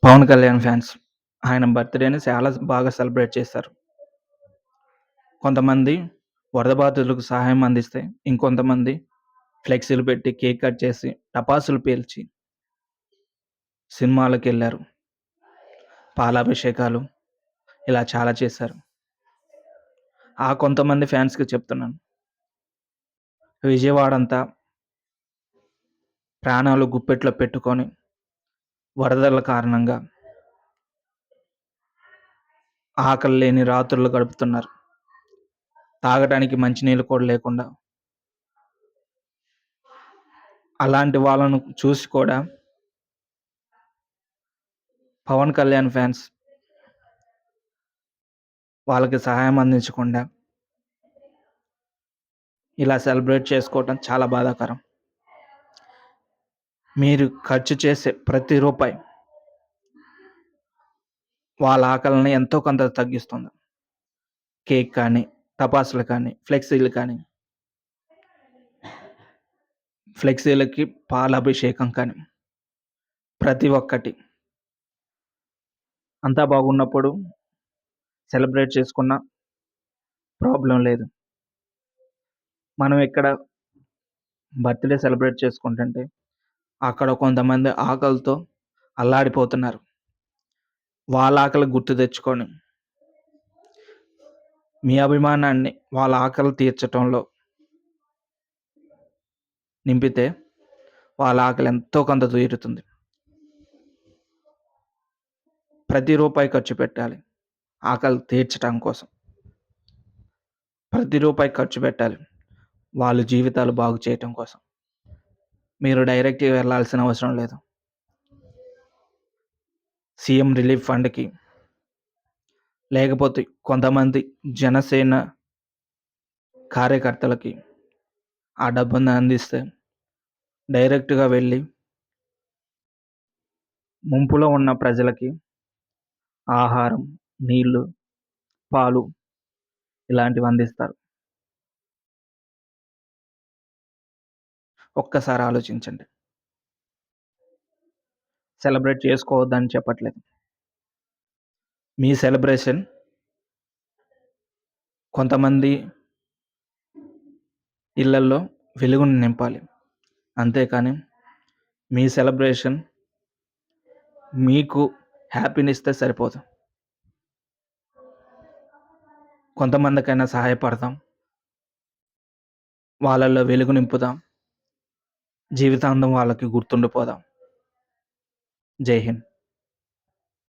Pawan Kalyan fans. ఆయన బర్త్‌డేని చాలా బాగా సెలబ్రేట్ చేశారు. కొంతమంది వరద బాధితులకు సహాయం అందిస్తే, ఇంకొంతమంది ఫ్లెక్సీలు పెట్టి, కేక్ కట్ చేసి, టపాసులు పేల్చి సినిమాలకెళ్లారు. పాలాభిషేకాలు ఇలా చాలా చేశారు. ఆ కొంతమంది ఫ్యాన్స్‌కి చెప్తున్నాను. విజయవాడంతా ప్రాణాలు గుప్పెట్లో పెట్టుకొని వరదల కారణంగా ఆకలి లేని రాత్రులు గడుపుతున్నారు. తాగటానికి మంచినీళ్ళు కూడా లేకుండా. అలాంటి వాళ్ళను చూసి కూడా పవన్ కళ్యాణ్ ఫ్యాన్స్ వాళ్ళకి సహాయం అందించకుండా ఇలా సెలబ్రేట్ చేసుకోవటం చాలా బాధాకరం. మీరు ఖర్చు చేసే ప్రతి రూపాయి వాళ్ళ ఆకలిని ఎంతో కొంత తగ్గిస్తుంది. కేక్ కానీ, టపాసులు కానీ, ఫ్లెక్సీలు కానీ, ఫ్లెక్సీలకి పాలాభిషేకం కానీ, ప్రతి ఒక్కటి అంతా బాగున్నప్పుడు సెలబ్రేట్ చేసుకున్న ప్రాబ్లమ్ లేదు. మనం ఇక్కడ బర్త్‌డే సెలబ్రేట్ చేసుకుంటుంటే, అక్కడ కొంతమంది ఆకలితో అల్లాడిపోతున్నారు. వాళ్ళ ఆకలి గుర్తు తెచ్చుకొని, మీ అభిమానాన్ని వాళ్ళ ఆకలి తీర్చటంలో నింపితే, వాళ్ళ ఆకలి ఎంతో కొంత తీరుతుంది. ప్రతి రూపాయి ఖర్చు పెట్టాలి. ఆకలి తీర్చటం కోసం. ప్రతి రూపాయి ఖర్చు పెట్టాలి. వాళ్ళ జీవితాలు బాగు చేయటం కోసం. మీరు డైరెక్ట్‌గా వెళ్ళాల్సిన అవసరం లేదు. సీఎం రిలీఫ్ ఫండ్‌కి లేకపోతే కొంతమంది జనసేన కార్యకర్తలకి ఆ డబ్బుని అందిస్తే డైరెక్ట్‌గా వెళ్ళి ముంపులో ఉన్న ప్రజలకి ఆహారం, నీళ్ళు, పాలు ఇలాంటివి అందిస్తారు. ఒక్కసారి ఆలోచించండి. సెలబ్రేట్ చేసుకోవద్దని చెప్పట్లేదు. మీ సెలబ్రేషన్ కొంతమంది ఇళ్లల్లో వెలుగును నింపాలి. అంతేకాని మీ సెలబ్రేషన్ మీకు హ్యాపీనిస్తే సరిపోదు. కొంతమందికైనా సహాయపడదాం. వాళ్ళలో వెలుగు నింపుదాం. జీవితాంతం వాళ్ళకి గుర్తుండిపోదాం. జై హింద్.